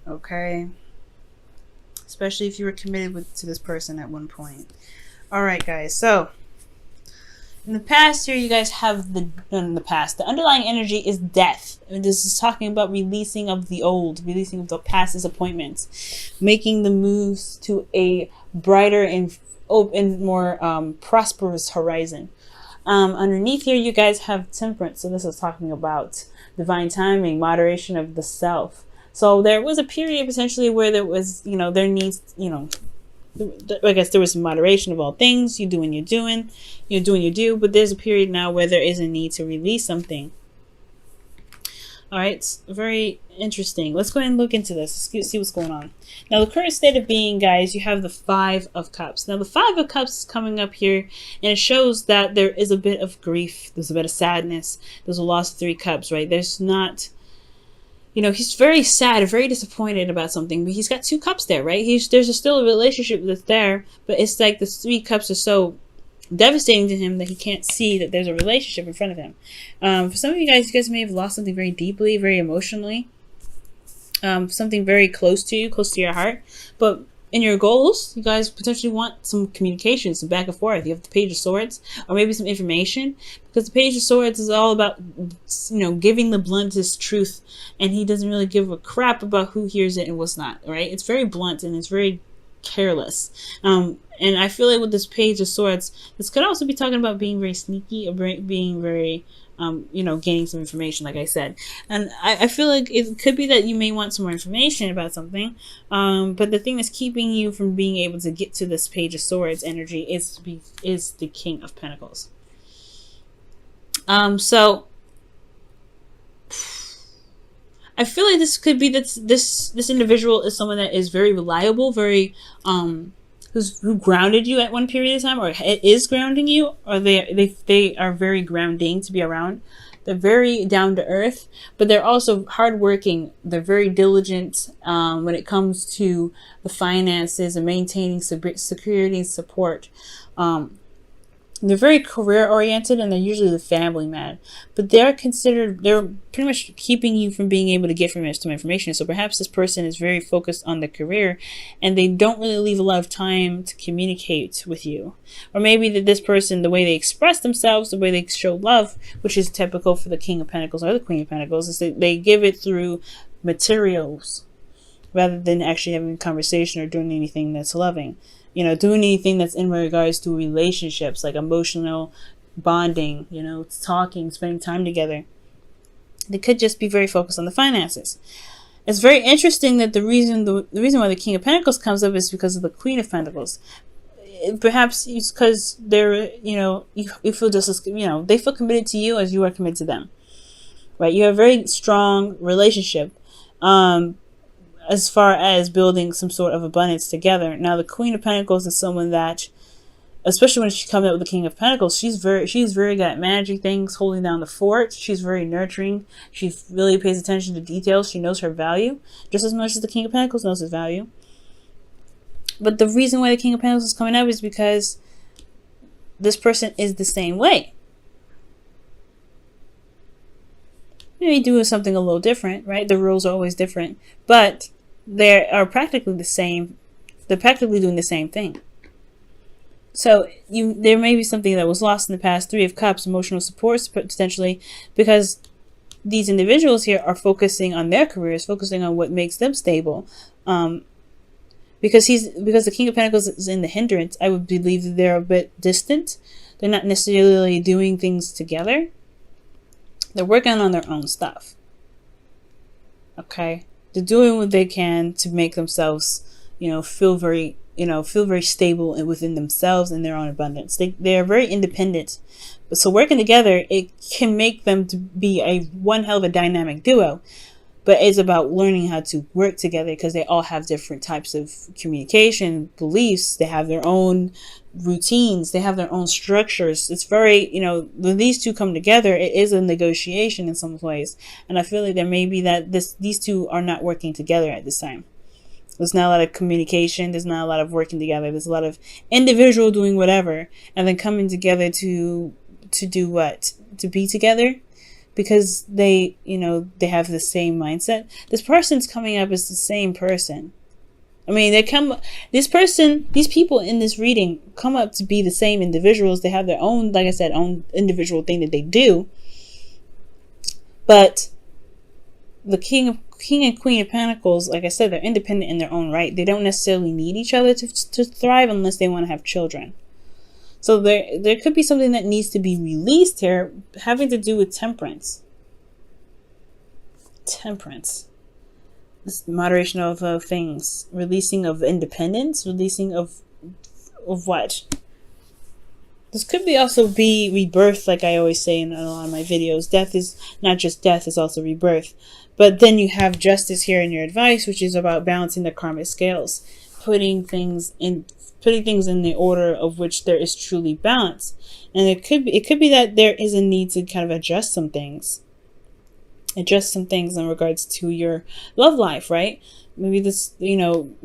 Okay? Especially if you were committed to this person at one point. Alright, guys. So, in the past here, you guys have the underlying energy is death. And this is talking about releasing of the old, releasing of the past disappointments, making the moves to a brighter and more prosperous horizon. Underneath here, you guys have temperance. So this is talking about divine timing, moderation of the self. So there was a period potentially where there was, there needs, I guess there was some moderation of all things. You're doing you do, but there's a period now where there is a need to release something. All right, it's very interesting. Let's go ahead and look into this. Let's see what's going on. Now, the current state of being, guys, you have the Five of Cups. Now, the Five of Cups is coming up here, and it shows that there is a bit of grief. There's a bit of sadness. There's a loss of 3 cups, right? There's not, he's very sad, very disappointed about something, but he's got 2 cups there, right? There's still a relationship that's there, but it's like the 3 cups are so devastating to him that he can't see that there's a relationship in front of him. For some of you guys may have lost something very deeply, very emotionally, something very close to you, close to your heart. But in your goals, you guys potentially want some communication, some back and forth. You have the Page of Swords, or maybe some information, because the Page of Swords is all about, giving the bluntest truth, and he doesn't really give a crap about who hears it and what's not, right? It's very blunt and it's very careless. And I feel like with this Page of Swords, this could also be talking about being very sneaky, or being very, gaining some information, like I said. And I feel like it could be that you may want some more information about something. But the thing that's keeping you from being able to get to this Page of Swords energy is the King of Pentacles. So I feel like this could be that this individual is someone that is very reliable, very who grounded you at one period of time, or is grounding you, or they are very grounding to be around. They're very down to earth, but they're also hardworking. They're very diligent when it comes to the finances and maintaining security and support. They're very career oriented, and they're usually the family man, but they're pretty much keeping you from being able to get from some information. So perhaps this person is very focused on the career, and they don't really leave a lot of time to communicate with you. Or maybe that this person, the way they express themselves, the way they show love, which is typical for the King of Pentacles or the Queen of Pentacles, is that they give it through materials rather than actually having a conversation or doing anything that's loving. Doing anything that's in regards to relationships, like emotional bonding, talking, spending time together. They could just be very focused on the finances. It's very interesting that the reason why the King of Pentacles comes up is because of the Queen of Pentacles. Perhaps it's because they're, you feel just as, they feel committed to you as you are committed to them, right? You have a very strong relationship. As far as building some sort of abundance together. Now, the Queen of Pentacles is someone that, especially when she comes up with the King of Pentacles, she's very good at managing things, holding down the fort. She's very nurturing. She really pays attention to details. She knows her value just as much as the King of Pentacles knows his value. But the reason why the King of Pentacles is coming up is because this person is the same way. Maybe doing something a little different, right? The rules are always different, but they are practically the same. They're practically doing the same thing. So there may be something that was lost in the past. 3 of Cups, emotional support potentially, because these individuals here are focusing on their careers, focusing on what makes them stable. Because the King of Pentacles is in the hindrance, I would believe that they're a bit distant. They're not necessarily doing things together. They're working on their own stuff. Okay? They're doing what they can to make themselves, feel very stable within themselves and their own abundance. They are very independent. But so working together, it can make them to be one hell of a dynamic duo. But it's about learning how to work together, because they all have different types of communication, beliefs. They have their own routines. They have their own structures. It's very, when these two come together, it is a negotiation in some ways. And I feel like there may be that these two are not working together at this time. There's not a lot of communication. There's not a lot of working together. There's a lot of individual doing whatever, and then coming together to do what? To be together, because they, they have the same mindset. This person's coming up as the same person. I mean, these people in this reading come up to be the same individuals. They have their own, like I said, own individual thing that they do. But the King and Queen of Pentacles, like I said, they're independent in their own right. They don't necessarily need each other to thrive unless they want to have children. So there could be something that needs to be released here, having to do with temperance. Temperance. This moderation of things. Releasing of independence. Releasing of what? This could also be rebirth, like I always say in a lot of my videos. Death is not just death, it's also rebirth. But then you have justice here in your advice, which is about balancing the karmic scales. Putting things in the order of which there is truly balance. And it could be that there is a need to kind of adjust some things. Adjust some things in regards to your love life, right? Maybe this,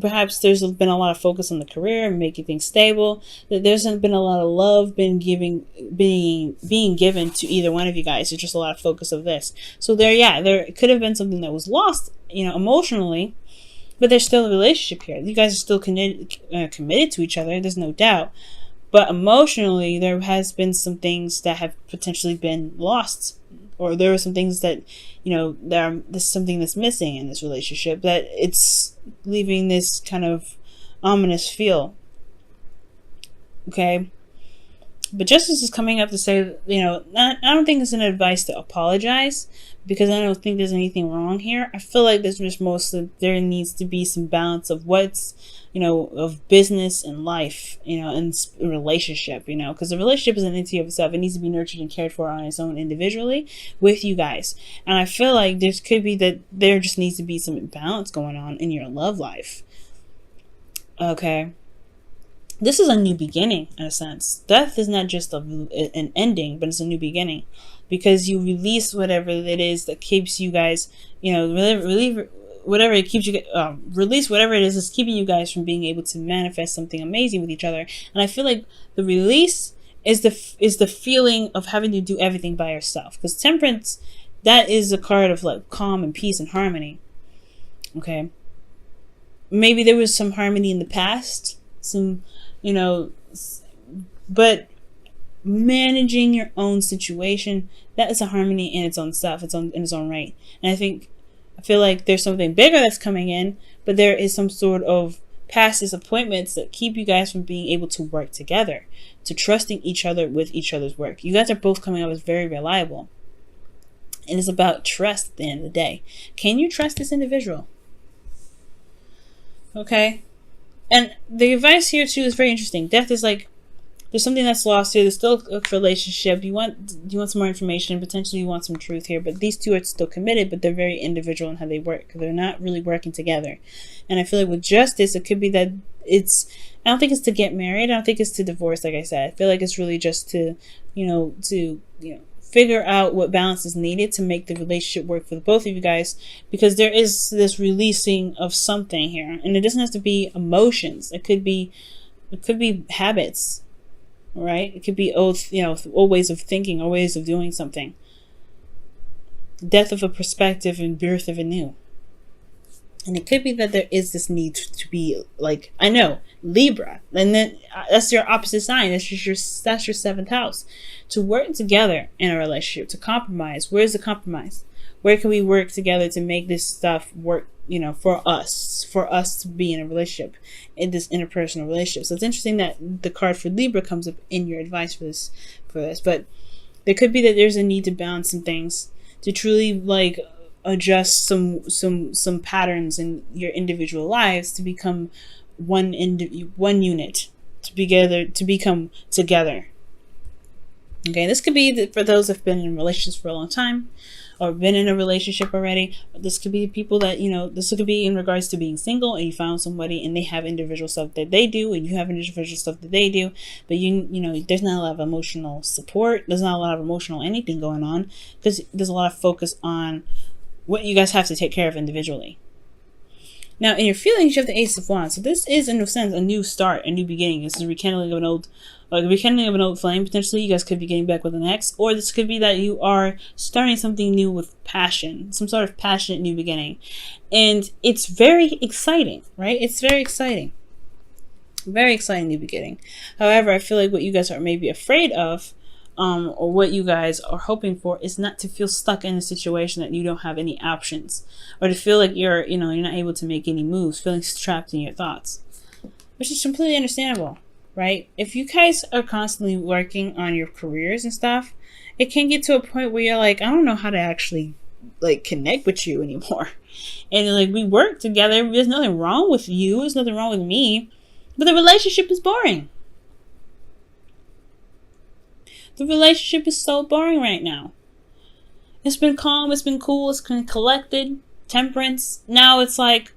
perhaps there's been a lot of focus on the career and making things stable. That there hasn't been a lot of love being given to either one of you guys. It's just a lot of focus of this. So there could have been something that was lost, emotionally. But there's still a relationship here. You guys are still committed to each other. There's no doubt. But emotionally, there has been some things that have potentially been lost. Or there are some things that, there's something that's missing in this relationship. That it's leaving this kind of ominous feel. Okay? But justice is coming up to say, I don't think it's an advice to apologize, because I don't think there's anything wrong here. I feel like there's just mostly, there needs to be some balance of what's, of business and life, and relationship, because the relationship is an entity of itself. It needs to be nurtured and cared for on its own individually with you guys. And I feel like there could be that there just needs to be some balance going on in your love life. Okay. This is a new beginning, in a sense. Death is not just an ending, but it's a new beginning. Because you release whatever it is that keeps you guys, release whatever it is that's keeping you guys from being able to manifest something amazing with each other. And I feel like the release is the feeling of having to do everything by yourself. Because temperance, that is a card of like calm and peace and harmony. Okay? Maybe there was some harmony in the past. But managing your own situation, that is a harmony in its own self, in its own right. And I feel like there's something bigger that's coming in, but there is some sort of past disappointments that keep you guys from being able to work together, to trusting each other with each other's work. You guys are both coming up as very reliable. And it's about trust at the end of the day. Can you trust this individual? Okay? And the advice here too is very interesting. Death is like, there's something that's lost here. There's still a relationship. You want some more information. Potentially you want some truth here. But these two are still committed, but they're very individual in how they work. They're not really working together. And I feel like with justice, it could be that I don't think it's to get married. I don't think it's to divorce, like I said. I feel like it's really just to, figure out what balance is needed to make the relationship work for the both of you guys, because there is this releasing of something here, and it doesn't have to be emotions. It could be habits, right? It could be old ways of thinking or ways of doing something. Death of a perspective and birth of a new. And it could be that there is this need to be like, I know, Libra, and then that's your opposite sign. That's your seventh house. To work together in a relationship, to compromise. Where's the compromise? Where can we work together to make this stuff work, for us to be in a relationship, in this interpersonal relationship? So it's interesting that the card for Libra comes up in your advice for this. But there could be that there's a need to balance some things, to truly adjust some patterns in your individual lives to become one unit, to become together. Okay, this could be for those that have been in relationships for a long time or been in a relationship already. This could be people that, this could be in regards to being single and you found somebody and they have individual stuff that they do and you have individual stuff that they do, but there's not a lot of emotional support. There's not a lot of emotional anything going on because there's a lot of focus on what you guys have to take care of individually. Now, in your feelings, you have the Ace of Wands. So this is, in a sense, a new start, a new beginning. This is a rekindling of an Like rekindling of an old flame. Potentially, you guys could be getting back with an ex, or this could be that you are starting something new with passion, some sort of passionate new beginning, and it's very exciting, right? It's very exciting. Very exciting new beginning. However, I feel like what you guys are maybe afraid of, or what you guys are hoping for, is not to feel stuck in a situation that you don't have any options, or to feel like you're not able to make any moves, feeling trapped in your thoughts, which is completely understandable, right? If you guys are constantly working on your careers and stuff, it can get to a point where you're like, I don't know how to actually like connect with you anymore. And like, we work together. There's nothing wrong with you. There's nothing wrong with me. But the relationship is boring. The relationship is so boring right now. It's been calm. It's been cool. It's been collected. Temperance. Now it's like,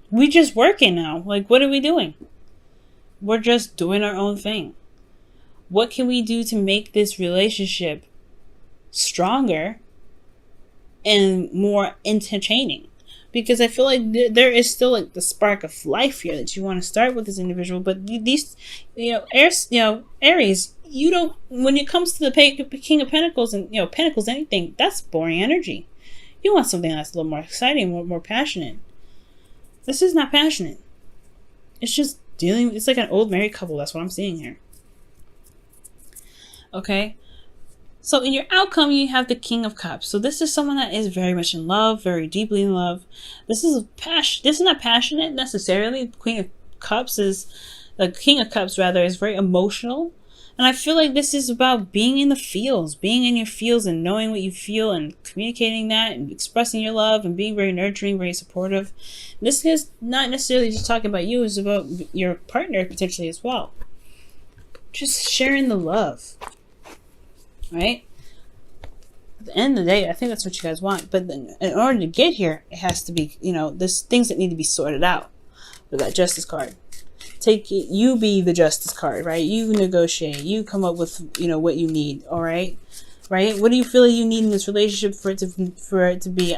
we just working now. Like, what are we doing? We're just doing our own thing. What can we do to make this relationship stronger and more entertaining? Because I feel like there is still like the spark of life here that you want to start with this individual. But these, Aries, you don't, when it comes to the King of Pentacles and, Pentacles, anything, that's boring energy. You want something that's a little more exciting, more passionate. This is not passionate. It's just it's like an old married couple. That's what I'm seeing here. Okay. So in your outcome, you have the King of Cups. So this is someone that is very much in love, very deeply in love. This is not passionate necessarily. The King of Cups is very emotional. And I feel like this is about being in your feels and knowing what you feel and communicating that and expressing your love and being very nurturing, very supportive. This is not necessarily just talking about you, it's about your partner potentially as well. Just sharing the love. Right? At the end of the day, I think that's what you guys want. But then in order to get here, it has to be, there's things that need to be sorted out with that Justice card. You be the Justice card, right? You negotiate. You come up with, what you need, all right? Right? What do you feel like you need in this relationship for it to be,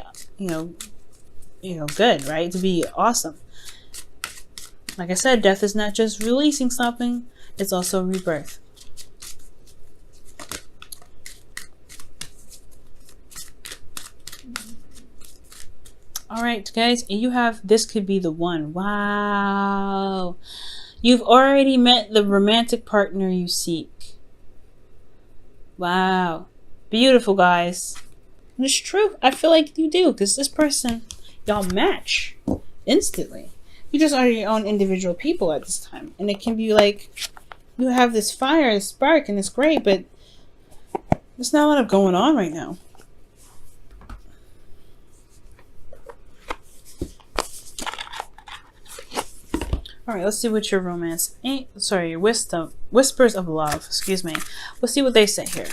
good, right? To be awesome. Like I said, death is not just releasing something, it's also rebirth. All right, guys, and you have this could be the one. Wow. You've already met the romantic partner you seek. Wow. Beautiful, guys. And it's true. I feel like you do, because this person, y'all match instantly. You just are your own individual people at this time. And it can be like, you have this fire, this spark, and it's great, but there's not a lot of going on right now. All right, let's see what your romance your whispers of love, excuse me. Let's see what they say here.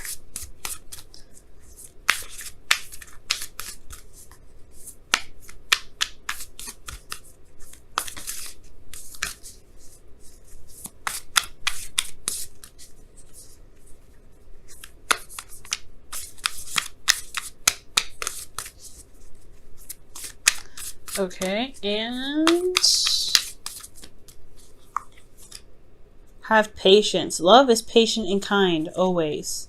Okay, and have patience. Love is patient and kind, always.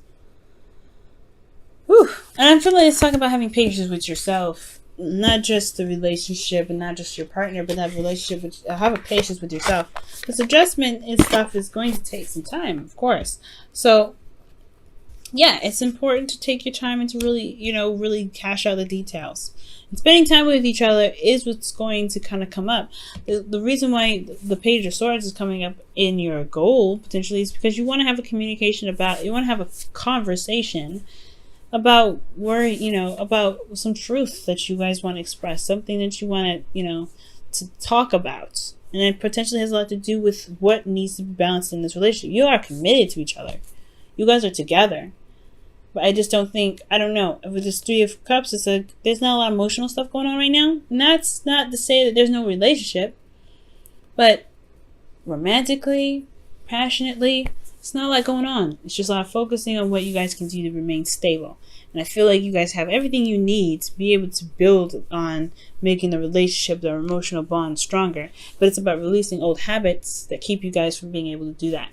Whew. And I feel like it's talking about having patience with yourself. Not just the relationship and not just your partner, but have a patience with yourself. Because adjustment and stuff is going to take some time, of course. So, yeah, it's important to take your time and to really cash out the details. And spending time with each other is what's going to kind of come up. The reason why the Page of Swords is coming up in your goal, potentially, is because you want to have a you want to have a conversation about about some truth that you guys want to express, something that you want to talk about. And it potentially has a lot to do with what needs to be balanced in this relationship. You are committed to each other. You guys are together. But I just don't think, I don't know, with this Three of Cups, there's not a lot of emotional stuff going on right now. And that's not to say that there's no relationship. But romantically, passionately, it's not a lot going on. It's just a lot of focusing on what you guys can do to remain stable. And I feel like you guys have everything you need to be able to build on making the relationship, the emotional bond stronger. But it's about releasing old habits that keep you guys from being able to do that.